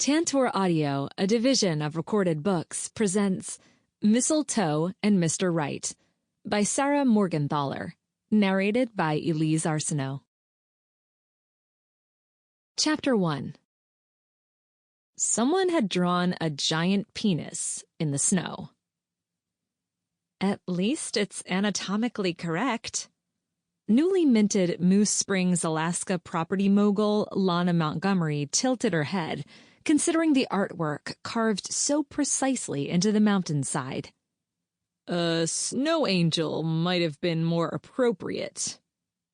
Tantor Audio, a division of Recorded Books, presents Mistletoe and Mr. Right by Sarah Morgenthaler, narrated by Elise Arsenault. Chapter 1. Someone had drawn a giant penis in the snow. At least it's anatomically correct. Newly minted Moose Springs, Alaska property mogul Lana Montgomery tilted her head, considering the artwork carved so precisely into the mountainside. A snow angel might have been more appropriate.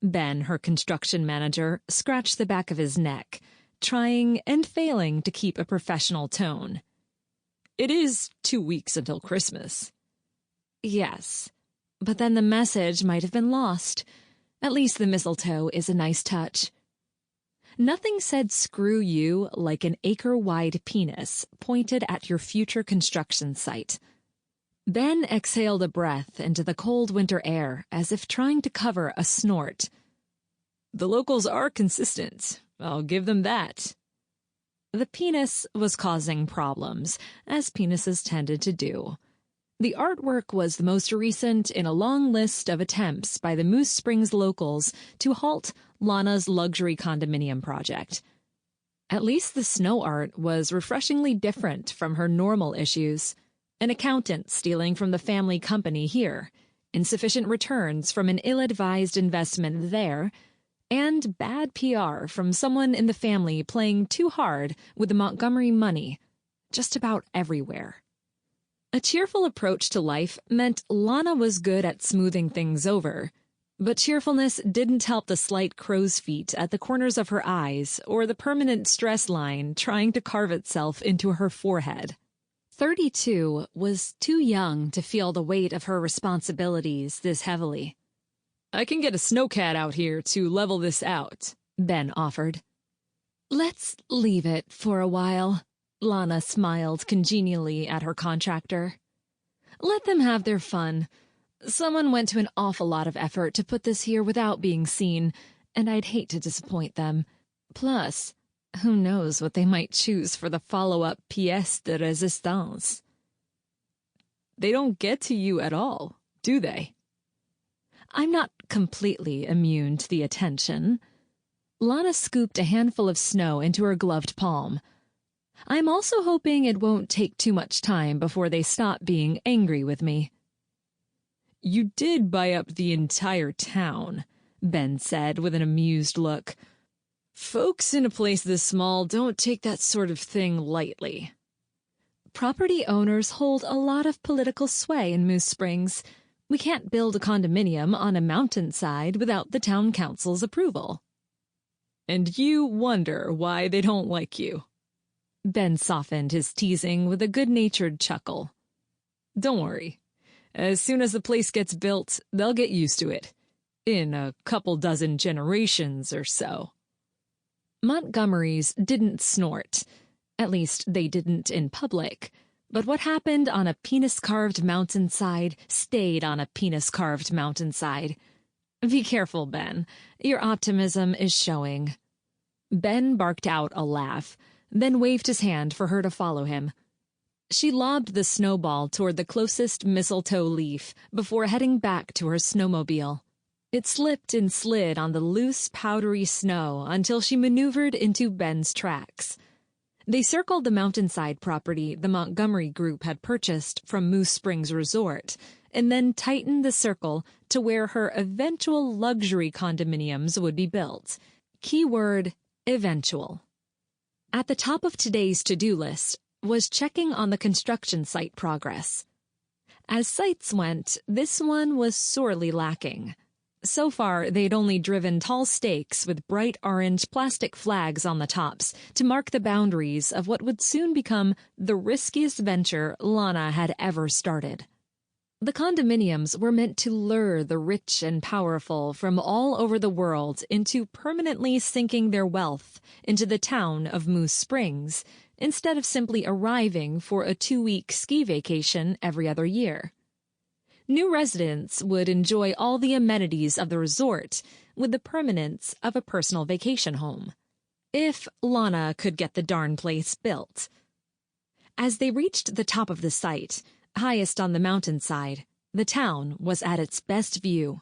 Ben, her construction manager, scratched the back of his neck, trying and failing to keep a professional tone. It is 2 weeks until Christmas. Yes, but then the message might have been lost. At least the mistletoe is a nice touch. Nothing said screw you like an acre-wide penis pointed at your future construction site. Ben exhaled a breath into the cold winter air as if trying to cover a snort. The locals are consistent. I'll give them that. The penis was causing problems, as penises tended to do. The artwork was the most recent in a long list of attempts by the Moose Springs locals to halt Lana's luxury condominium project. At least the snow art was refreshingly different from her normal issues. An accountant stealing from the family company here, insufficient returns from an ill-advised investment there, and bad PR from someone in the family playing too hard with the Montgomery money, just about everywhere. A cheerful approach to life meant Lana was good at smoothing things over, but cheerfulness didn't help the slight crow's feet at the corners of her eyes or the permanent stress line trying to carve itself into her forehead. 32 was too young to feel the weight of her responsibilities this heavily. I can get a snowcat out here to level this out, Ben offered. Let's leave it for a while. Lana smiled congenially at her contractor. Let them have their fun. Someone went to an awful lot of effort to put this here without being seen, and I'd hate to disappoint them. Plus, who knows what they might choose for the follow-up pièce de résistance. They don't get to you at all, do they? I'm not completely immune to the attention. Lana scooped a handful of snow into her gloved palm. I'm also hoping it won't take too much time before they stop being angry with me. You did buy up the entire town, Ben said with an amused look. Folks in a place this small don't take that sort of thing lightly. Property owners hold a lot of political sway in Moose Springs. We can't build a condominium on a mountainside without the town council's approval. And you wonder why they don't like you. Ben softened his teasing with a good-natured chuckle. Don't worry. As soon as the place gets built, they'll get used to it. In a couple dozen generations or so. Montgomerys didn't snort. At least they didn't in public. But what happened on a penis-carved mountainside stayed on a penis-carved mountainside. Be careful, Ben. Your optimism is showing. Ben barked out a laugh, then waved his hand for her to follow him. She lobbed the snowball toward the closest mistletoe leaf before heading back to her snowmobile. It slipped and slid on the loose, powdery snow until she maneuvered into Ben's tracks. They circled the mountainside property the Montgomery group had purchased from Moose Springs Resort, and then tightened the circle to where her eventual luxury condominiums would be built. Keyword, eventual. At the top of today's to-do list was checking on the construction site progress. As sites went, this one was sorely lacking. So far, they'd only driven tall stakes with bright orange plastic flags on the tops to mark the boundaries of what would soon become the riskiest venture Lana had ever started. The condominiums were meant to lure the rich and powerful from all over the world into permanently sinking their wealth into the town of Moose Springs, instead of simply arriving for a 2-week ski vacation every other year. New residents would enjoy all the amenities of the resort with the permanence of a personal vacation home. If Lana could get the darn place built. As they reached the top of the site, highest on the mountainside, the town was at its best view.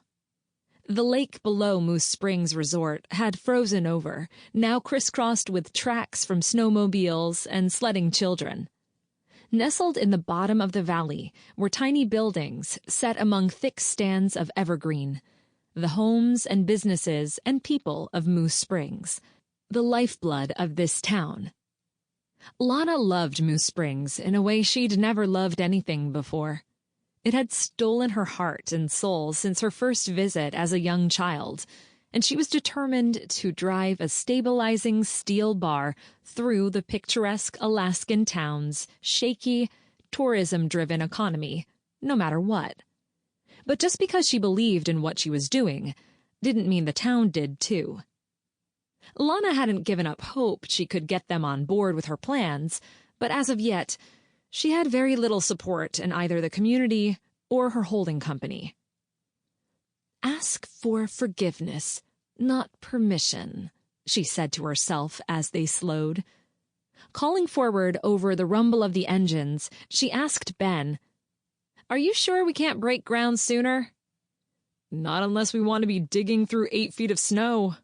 The lake below Moose Springs Resort had frozen over, now crisscrossed with tracks from snowmobiles and sledding children. Nestled in the bottom of the valley were tiny buildings set among thick stands of evergreen, the homes and businesses and people of Moose Springs, the lifeblood of this town. Lana loved Moose Springs in a way she'd never loved anything before. It had stolen her heart and soul since her first visit as a young child, and she was determined to drive a stabilizing steel bar through the picturesque Alaskan town's shaky, tourism-driven economy, no matter what. But just because she believed in what she was doing didn't mean the town did too. Lana hadn't given up hope she could get them on board with her plans, but as of yet, she had very little support in either the community or her holding company. "Ask for forgiveness, not permission," she said to herself as they slowed. Calling forward over the rumble of the engines, she asked Ben, "Are you sure we can't break ground sooner?" "Not unless we want to be digging through 8 feet of snow."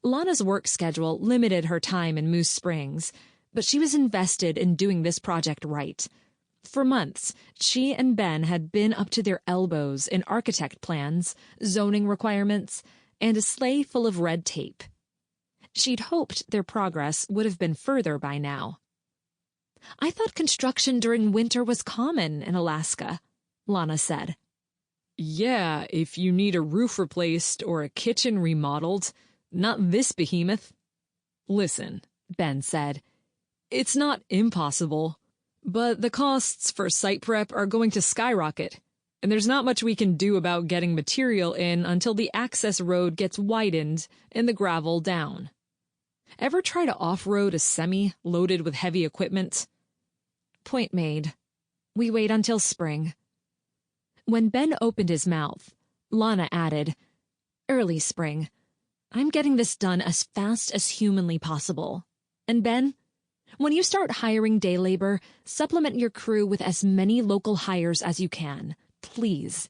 Lana's work schedule limited her time in Moose Springs, but she was invested in doing this project right. For months, she and Ben had been up to their elbows in architect plans, zoning requirements, and a sleigh full of red tape. She'd hoped their progress would have been further by now. "I thought construction during winter was common in Alaska," Lana said. "Yeah, if you need a roof replaced or a kitchen remodeled. Not this behemoth." "Listen," Ben said, "it's not impossible, but the costs for site prep are going to skyrocket, and there's not much we can do about getting material in until the access road gets widened and the gravel down. Ever try to off-road a semi loaded with heavy equipment?" "Point made. We wait until spring." When Ben opened his mouth, Lana added, "Early spring. I'm getting this done as fast as humanly possible. And Ben, when you start hiring day labor, supplement your crew with as many local hires as you can. Please.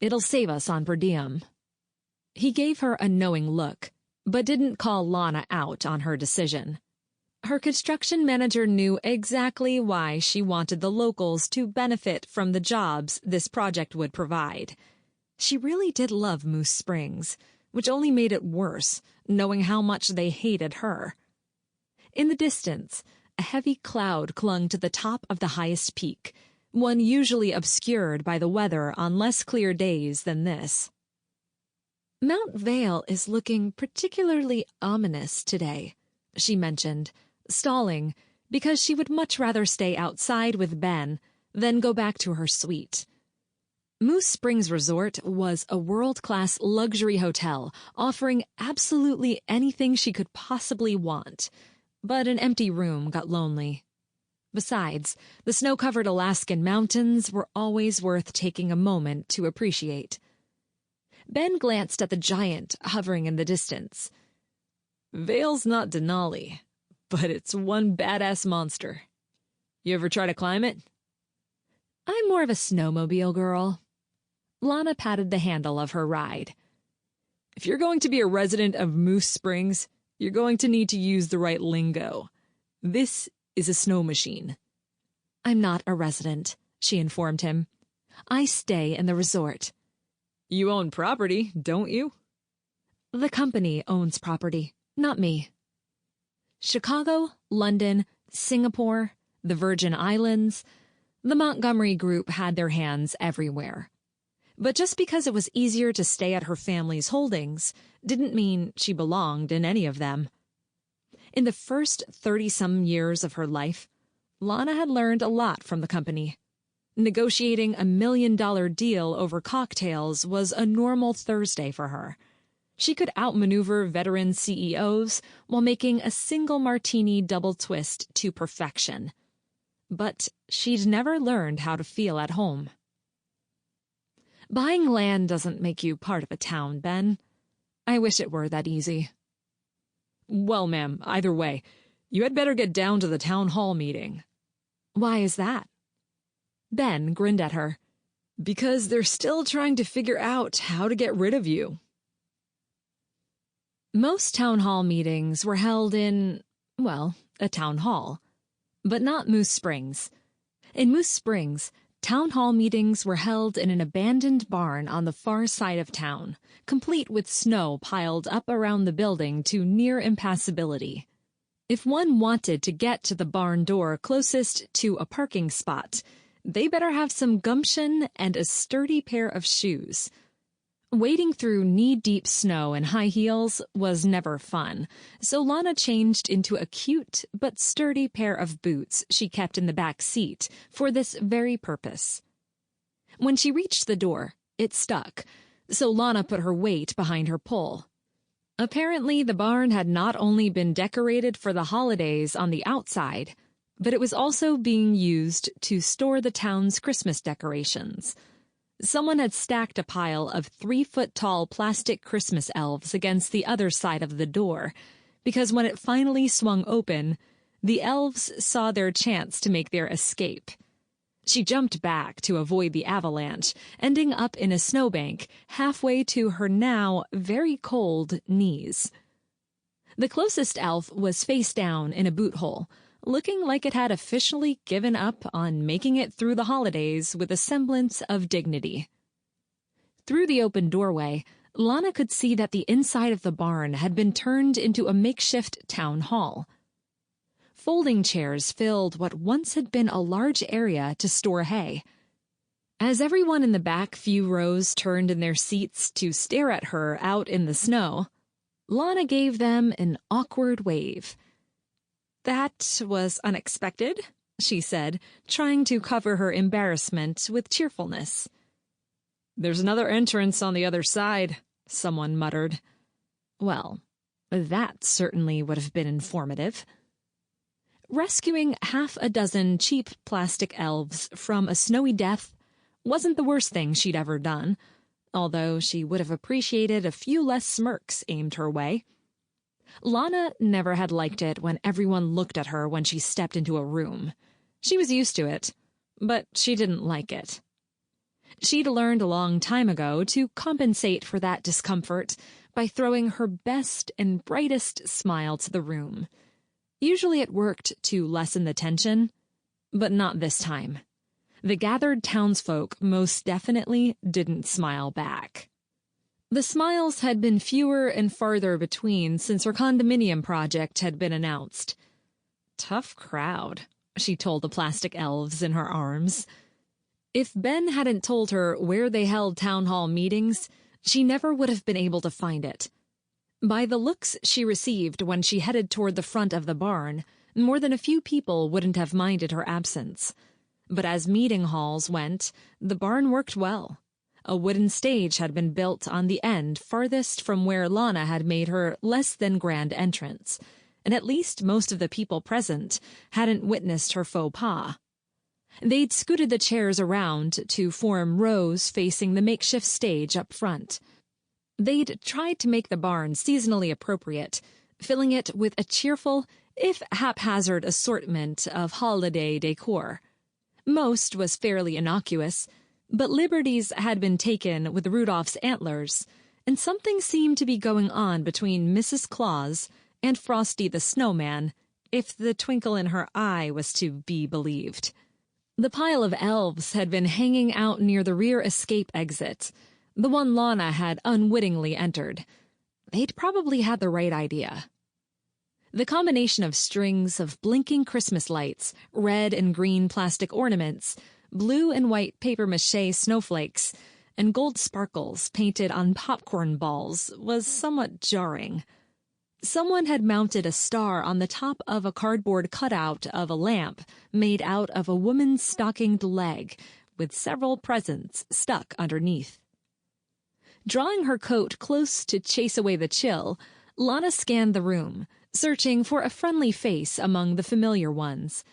It'll save us on per diem." He gave her a knowing look, but didn't call Lana out on her decision. Her construction manager knew exactly why she wanted the locals to benefit from the jobs this project would provide. She really did love Moose Springs, which only made it worse, knowing how much they hated her. In the distance, a heavy cloud clung to the top of the highest peak, one usually obscured by the weather on less clear days than this. "Mount Vale is looking particularly ominous today," she mentioned, stalling, because she would much rather stay outside with Ben than go back to her suite. Moose Springs Resort was a world-class luxury hotel offering absolutely anything she could possibly want, but an empty room got lonely. Besides, the snow-covered Alaskan mountains were always worth taking a moment to appreciate. Ben glanced at the giant hovering in the distance. "Vale's not Denali, but it's one badass monster. You ever try to climb it?" "I'm more of a snowmobile girl." Lana patted the handle of her ride. "If you're going to be a resident of Moose Springs, you're going to need to use the right lingo. This is a snow machine." "I'm not a resident," she informed him. "I stay in the resort." "You own property, don't you?" "The company owns property, not me." Chicago, London, Singapore, the Virgin Islands, the Montgomery Group had their hands everywhere. But just because it was easier to stay at her family's holdings didn't mean she belonged in any of them. In the first 30-some years of her life, Lana had learned a lot from the company. Negotiating $1 million deal over cocktails was a normal Thursday for her. She could outmaneuver veteran CEOs while making a single martini double twist to perfection. But she'd never learned how to feel at home. "Buying land doesn't make you part of a town, Ben. I wish it were that easy." Well, ma'am, either way, you had better get down to the town hall meeting. Why is that? Ben grinned at her. Because they're still trying to figure out how to get rid of you. Most town hall meetings were held in, well, a town hall. But not Moose Springs. In Moose Springs, town hall meetings were held in an abandoned barn on the far side of town, complete with snow piled up around the building to near impassability. If one wanted to get to the barn door closest to a parking spot, they better have some gumption and a sturdy pair of shoes. Wading through knee-deep snow in high heels was never fun, so Lana changed into a cute but sturdy pair of boots she kept in the back seat for this very purpose. When she reached the door, it stuck, so Lana put her weight behind her pull. Apparently, the barn had not only been decorated for the holidays on the outside, but it was also being used to store the town's Christmas decorations. Someone had stacked a pile of 3-foot-tall plastic Christmas elves against the other side of the door, because when it finally swung open, the elves saw their chance to make their escape. She jumped back to avoid the avalanche, ending up in a snowbank halfway to her now very cold knees. The closest elf was face down in a boot hole, looking like it had officially given up on making it through the holidays with a semblance of dignity. Through the open doorway, Lana could see that the inside of the barn had been turned into a makeshift town hall. Folding chairs filled what once had been a large area to store hay. As everyone in the back few rows turned in their seats to stare at her out in the snow, Lana gave them an awkward wave. That was unexpected, she said, trying to cover her embarrassment with cheerfulness. There's another entrance on the other side, someone muttered. Well, that certainly would have been informative. Rescuing half a dozen cheap plastic elves from a snowy death wasn't the worst thing she'd ever done, although she would have appreciated a few less smirks aimed her way. Lana never had liked it when everyone looked at her when she stepped into a room. She was used to it, but she didn't like it. She'd learned a long time ago to compensate for that discomfort by throwing her best and brightest smile to the room. Usually it worked to lessen the tension, but not this time. The gathered townsfolk most definitely didn't smile back. The smiles had been fewer and farther between since her condominium project had been announced. Tough crowd, she told the plastic elves in her arms. If Ben hadn't told her where they held town hall meetings, she never would have been able to find it. By the looks she received when she headed toward the front of the barn, more than a few people wouldn't have minded her absence. But as meeting halls went, the barn worked well. A wooden stage had been built on the end farthest from where Lana had made her less-than-grand entrance, and at least most of the people present hadn't witnessed her faux pas. They'd scooted the chairs around to form rows facing the makeshift stage up front. They'd tried to make the barn seasonally appropriate, filling it with a cheerful, if haphazard assortment of holiday decor. Most was fairly innocuous, but liberties had been taken with Rudolph's antlers, and something seemed to be going on between Mrs. Claus and Frosty the Snowman, if the twinkle in her eye was to be believed. The pile of elves had been hanging out near the rear escape exit, the one Lana had unwittingly entered. They'd probably had the right idea. The combination of strings of blinking Christmas lights, red and green plastic ornaments, blue and white papier-mâché snowflakes, and gold sparkles painted on popcorn balls was somewhat jarring. Someone had mounted a star on the top of a cardboard cutout of a lamp made out of a woman's stockinged leg, with several presents stuck underneath. Drawing her coat close to chase away the chill, Lana scanned the room, searching for a friendly face among the familiar ones.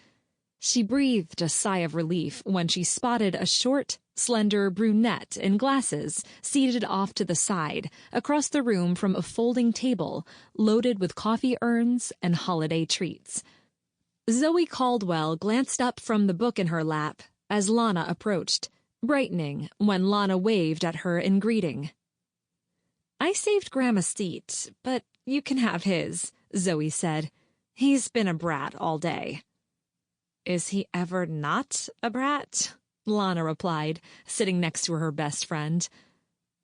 She breathed a sigh of relief when she spotted a short, slender brunette in glasses seated off to the side across the room from a folding table loaded with coffee urns and holiday treats. Zoe Caldwell glanced up from the book in her lap as Lana approached, brightening when Lana waved at her in greeting. "I saved Graham a seat, but you can have his," Zoe said. "He's been a brat all day." "Is he ever not a brat?" Lana replied, sitting next to her best friend.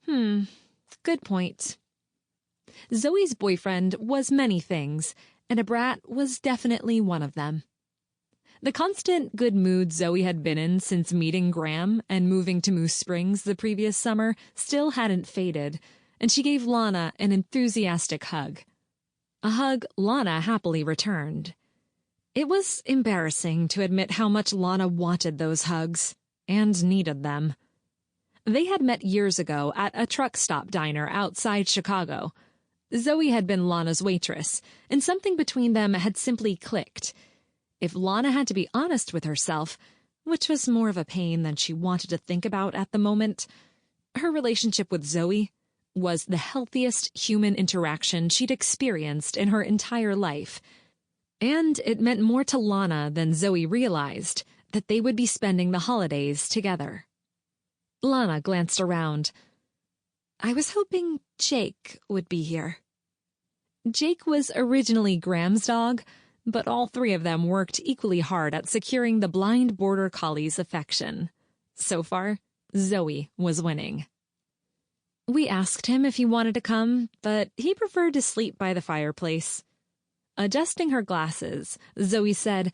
Good point. Zoe's boyfriend was many things, and a brat was definitely one of them. The constant good mood Zoe had been in since meeting Graham and moving to Moose Springs the previous summer still hadn't faded, and she gave Lana an enthusiastic hug. A hug Lana happily returned. It was embarrassing to admit how much Lana wanted those hugs, and needed them. They had met years ago at a truck stop diner outside Chicago. Zoe had been Lana's waitress, and something between them had simply clicked. If Lana had to be honest with herself, which was more of a pain than she wanted to think about at the moment, her relationship with Zoe was the healthiest human interaction she'd experienced in her entire life. And it meant more to Lana than Zoe realized that they would be spending the holidays together. Lana glanced around. "I was hoping Jake would be here." Jake was originally Graham's dog, but all three of them worked equally hard at securing the blind border collie's affection. So far, Zoe was winning. "We asked him if he wanted to come, but he preferred to sleep by the fireplace." Adjusting her glasses, Zoe said,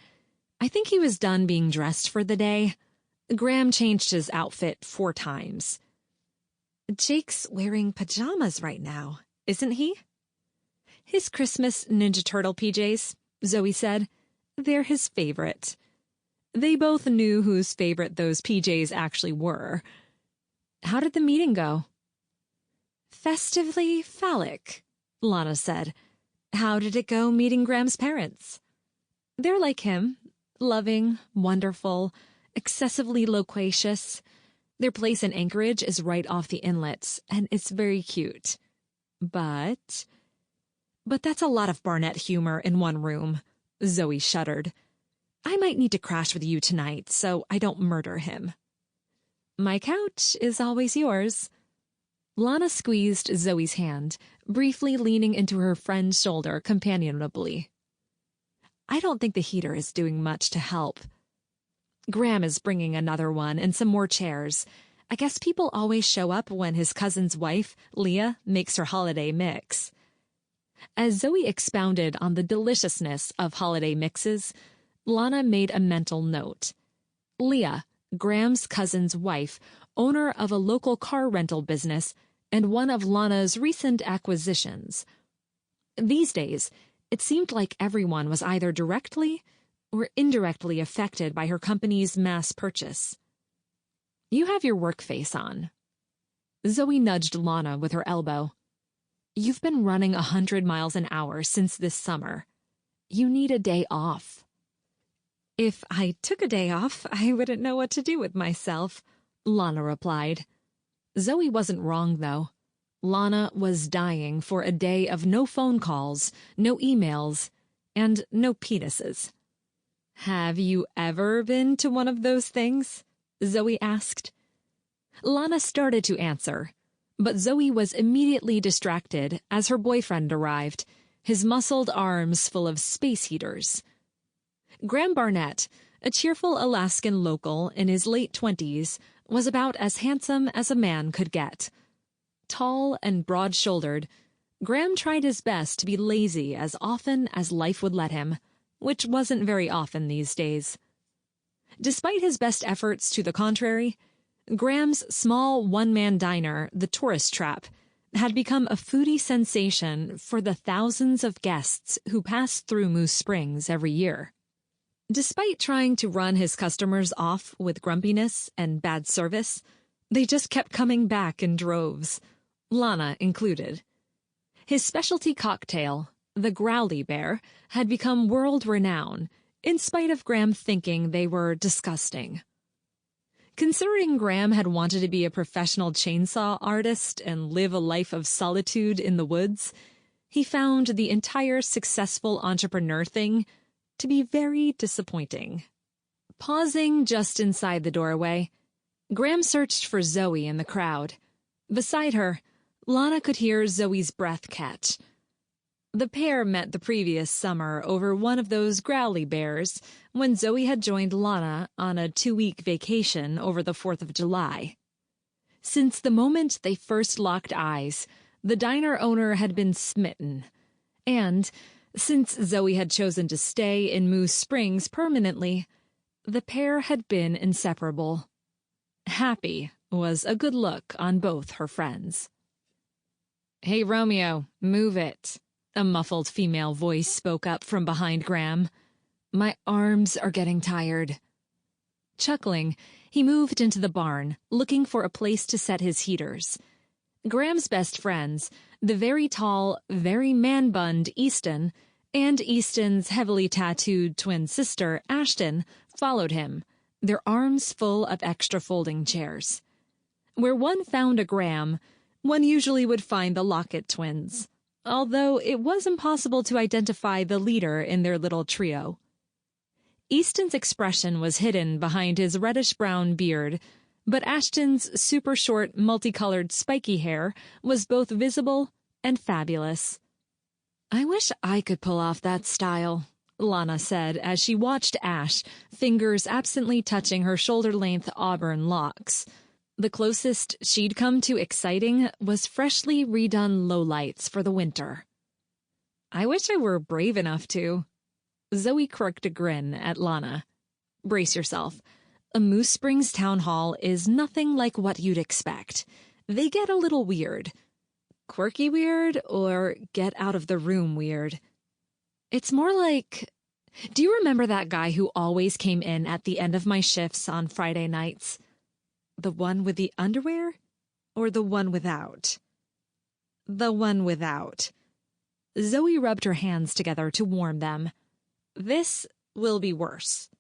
"I think he was done being dressed for the day. Graham changed his outfit 4 times. "Jake's wearing pajamas right now, isn't he?" "His Christmas Ninja Turtle PJs," Zoe said. "They're his favorite." They both knew whose favorite those PJs actually were. "How did the meeting go?" "Festively phallic," Lana said. "How did it go meeting Graham's parents?" "They're like him. Loving, wonderful, excessively loquacious. Their place in Anchorage is right off the inlet, and it's very cute. But that's a lot of Barnett humor in one room." Zoe shuddered. "I might need to crash with you tonight so I don't murder him." "My couch is always yours." Lana squeezed Zoe's hand, briefly leaning into her friend's shoulder companionably. "I don't think the heater is doing much to help. Graham is bringing another one and some more chairs. I guess people always show up when his cousin's wife, Leah, makes her holiday mix." As Zoe expounded on the deliciousness of holiday mixes, Lana made a mental note. Leah, Graham's cousin's wife, owner of a local car rental business, and one of Lana's recent acquisitions. These days, it seemed like everyone was either directly or indirectly affected by her company's mass purchase. "You have your work face on." Zoe nudged Lana with her elbow. "You've been running 100 miles an hour since this summer. You need a day off." "If I took a day off, I wouldn't know what to do with myself," Lana replied. Zoe wasn't wrong, though. Lana was dying for a day of no phone calls, no emails, and no penises. "Have you ever been to one of those things?" Zoe asked. Lana started to answer, but Zoe was immediately distracted as her boyfriend arrived, his muscled arms full of space heaters. Graham Barnett, a cheerful Alaskan local in his late 20s, was about as handsome as a man could get. Tall and broad-shouldered, Graham tried his best to be lazy as often as life would let him, which wasn't very often these days. Despite his best efforts to the contrary, Graham's small one-man diner, the Tourist Trap, had become a foodie sensation for the thousands of guests who passed through Moose Springs every year. Despite trying to run his customers off with grumpiness and bad service, they just kept coming back in droves, Lana included. His specialty cocktail, the Growly Bear, had become world-renowned, in spite of Graham thinking they were disgusting. Considering Graham had wanted to be a professional chainsaw artist and live a life of solitude in the woods, he found the entire successful entrepreneur thing to be very disappointing. Pausing just inside the doorway, Graham searched for Zoe in the crowd. Beside her, Lana could hear Zoe's breath catch. The pair met the previous summer over one of those growly bears when Zoe had joined Lana on a 2-week vacation over the 4th of July. Since the moment they first locked eyes, the diner owner had been smitten. And, since Zoe had chosen to stay in Moose Springs permanently, the pair had been inseparable. Happy was a good look on both her friends. "Hey, Romeo, move it," a muffled female voice spoke up from behind Graham. "My arms are getting tired." Chuckling, he moved into the barn, looking for a place to set his heaters. Graham's best friends, the very tall, very man-bunned Easton, and Easton's heavily tattooed twin sister, Ashton, followed him, their arms full of extra folding chairs. Where one found a Graham, one usually would find the Lockett twins, although it was impossible to identify the leader in their little trio. Easton's expression was hidden behind his reddish-brown beard, but Ashton's super-short, multicolored, spiky hair was both visible and fabulous. "I wish I could pull off that style," Lana said as she watched Ash, fingers absently touching her shoulder-length auburn locks. The closest she'd come to exciting was freshly redone lowlights for the winter. "I wish I were brave enough to." Zoe crooked a grin at Lana. "Brace yourself. A Moose Springs town hall is nothing like what you'd expect. They get a little weird. Quirky weird or get out of the room weird. It's more like... Do you remember that guy who always came in at the end of my shifts on Friday nights? The one with the underwear? Or the one without?" "The one without." Zoe rubbed her hands together to warm them. "This will be worse."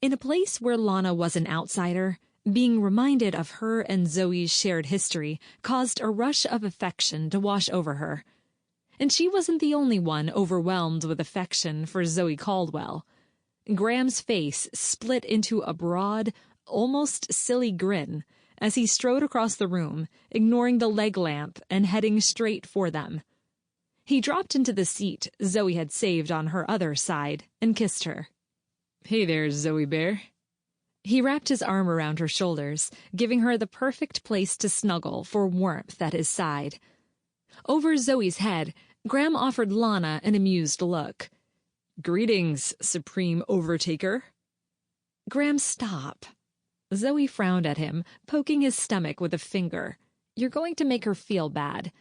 In a place where Lana was an outsider, being reminded of her and Zoe's shared history caused a rush of affection to wash over her. And she wasn't the only one overwhelmed with affection for Zoe Caldwell. Graham's face split into a broad, almost silly grin as he strode across the room, ignoring the leg lamp and heading straight for them. He dropped into the seat Zoe had saved on her other side and kissed her. "Hey there, Zoe Bear." He wrapped his arm around her shoulders, giving her the perfect place to snuggle for warmth at his side. Over Zoe's head, Graham offered Lana an amused look. "Greetings, Supreme Overtaker." "Graham, stop." Zoe frowned at him, poking his stomach with a finger. "You're going to make her feel bad."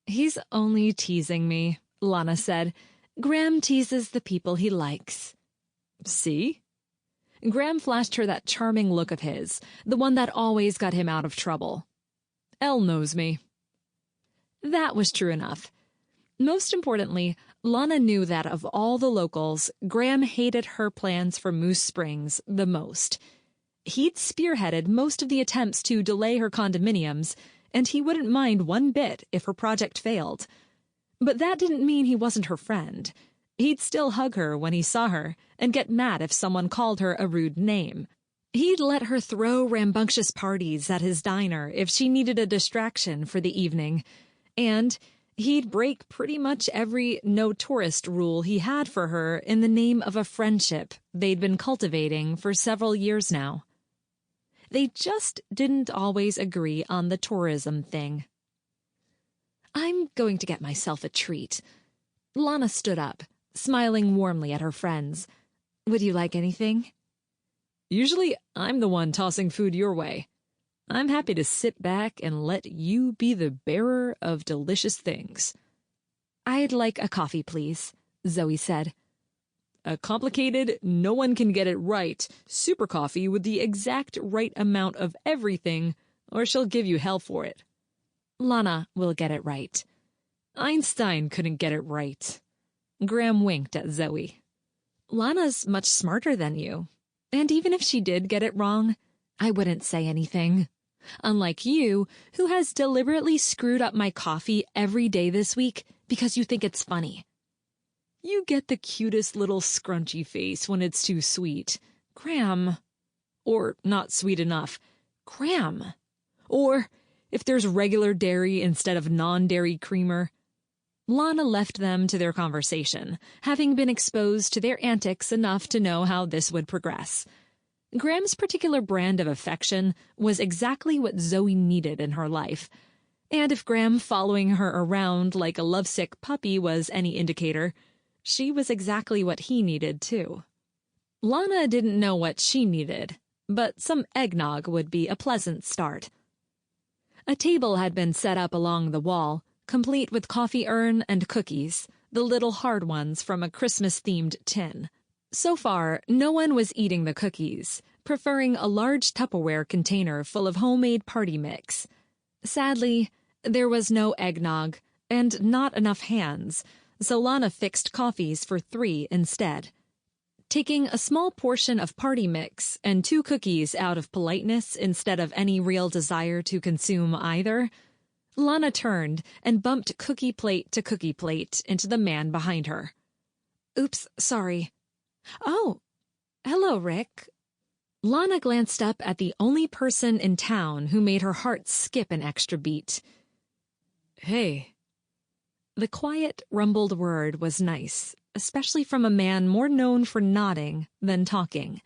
"He's only teasing me," Lana said. "Graham teases the people he likes." "See?" Graham flashed her that charming look of his, the one that always got him out of trouble. "Elle knows me." That was true enough. Most importantly, Lana knew that of all the locals, Graham hated her plans for Moose Springs the most. He'd spearheaded most of the attempts to delay her condominiums, and he wouldn't mind one bit if her project failed. But that didn't mean he wasn't her friend. He'd still hug her when he saw her, and get mad if someone called her a rude name. He'd let her throw rambunctious parties at his diner if she needed a distraction for the evening. And he'd break pretty much every no-tourist rule he had for her in the name of a friendship they'd been cultivating for several years now. They just didn't always agree on the tourism thing. "I'm going to get myself a treat." Lana stood up, smiling warmly at her friends. "Would you like anything?" "Usually I'm the one tossing food your way. I'm happy to sit back and let you be the bearer of delicious things." "I'd like a coffee, please," Zoe said. "A complicated, no one can get it right, super coffee with the exact right amount of everything, or she'll give you hell for it." "Lana will get it right." "Einstein couldn't get it right." Graham winked at Zoe. Lana's much smarter than you. And even if she did get it wrong, I wouldn't say anything. Unlike you, who has deliberately screwed up my coffee every day this week because you think it's funny. You get the cutest little scrunchy face when it's too sweet. Cram. Or not sweet enough. Cram. Or if there's regular dairy instead of non-dairy creamer. Lana left them to their conversation, having been exposed to their antics enough to know how this would progress. Graham's particular brand of affection was exactly what Zoe needed in her life. And if Graham following her around like a lovesick puppy was any indicator, she was exactly what he needed, too. Lana didn't know what she needed, but some eggnog would be a pleasant start. A table had been set up along the wall, complete with coffee urn and cookies, the little hard ones from a Christmas-themed tin. So far, no one was eating the cookies, preferring a large Tupperware container full of homemade party mix. Sadly, there was no eggnog, and not enough hands, so Lana fixed coffees for 3 instead. Taking a small portion of party mix and 2 cookies out of politeness instead of any real desire to consume either, Lana turned and bumped cookie plate to cookie plate into the man behind her. "Oops, sorry." "Oh, hello, Rick." Lana glanced up at the only person in town who made her heart skip an extra beat. "Hey." The quiet, rumbled word was nice, especially from a man more known for nodding than talking.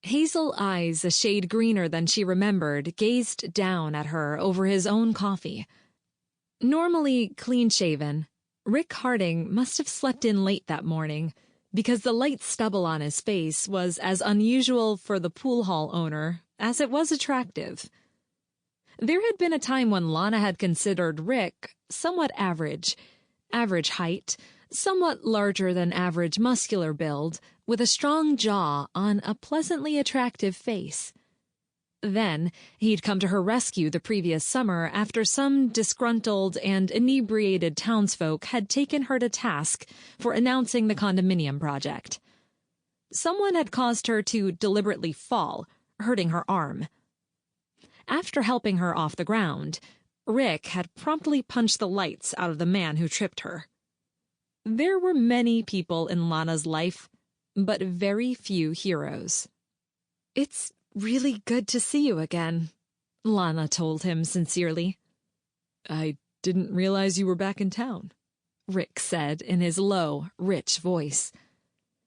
Hazel eyes a shade greener than she remembered gazed down at her over his own coffee. Normally clean-shaven, Rick Harding must have slept in late that morning, because the light stubble on his face was as unusual for the pool hall owner as it was attractive. There had been a time when Lana had considered Rick somewhat average height, somewhat larger than average muscular build, with a strong jaw on a pleasantly attractive face. Then he'd come to her rescue the previous summer after some disgruntled and inebriated townsfolk had taken her to task for announcing the condominium project. Someone had caused her to deliberately fall, hurting her arm. After helping her off the ground, Rick had promptly punched the lights out of the man who tripped her. There were many people in Lana's life, but very few heroes. "It's really good to see you again," Lana told him sincerely. "I didn't realize you were back in town," Rick said in his low, rich voice.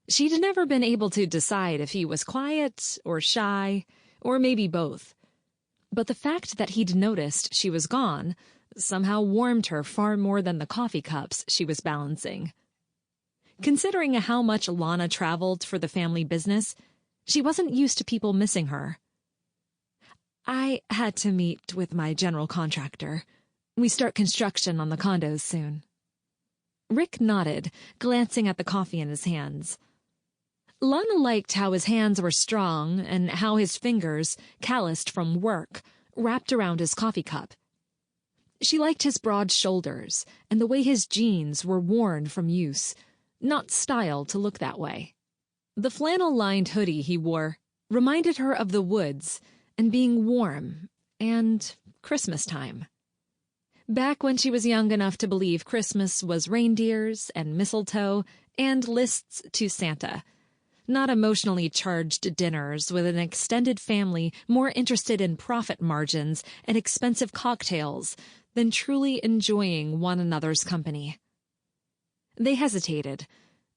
She'd never been able to decide if he was quiet or shy, or maybe both. But the fact that he'd noticed she was gone somehow warmed her far more than the coffee cups she was balancing. Considering how much Lana traveled for the family business, she wasn't used to people missing her. "I had to meet with my general contractor. We start construction on the condos soon." Rick nodded, glancing at the coffee in his hands. Lana liked how his hands were strong and how his fingers, calloused from work, wrapped around his coffee cup. She liked his broad shoulders and the way his jeans were worn from use, not styled to look that way. The flannel-lined hoodie he wore reminded her of the woods and being warm and Christmas time. Back when she was young enough to believe Christmas was reindeers and mistletoe and lists to Santa, not emotionally charged dinners with an extended family more interested in profit margins and expensive cocktails than truly enjoying one another's company. They hesitated,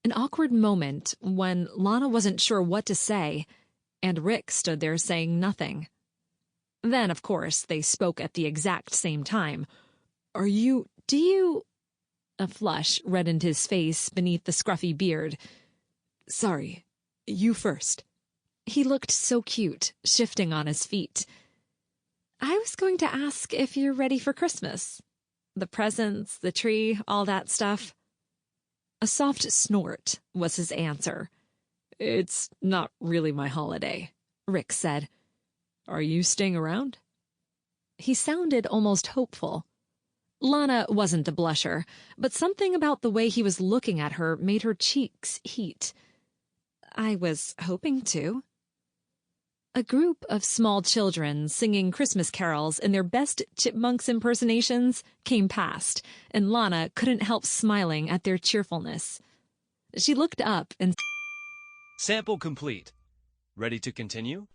an awkward moment when Lana wasn't sure what to say, and Rick stood there saying nothing. Then, of course, they spoke at the exact same time. Do you... A flush reddened his face beneath the scruffy beard. "Sorry. You first." He looked so cute, shifting on his feet. "I was going to ask if you're ready for Christmas. The presents, the tree, all that stuff." A soft snort was his answer. "It's not really my holiday," Rick said. "Are you staying around?" He sounded almost hopeful. Lana wasn't a blusher, but something about the way he was looking at her made her cheeks heat. I was hoping to. A group of small children singing Christmas carols in their best chipmunks impersonations came past, and Lana couldn't help smiling at their cheerfulness. She looked up and... Sample complete. Ready to continue?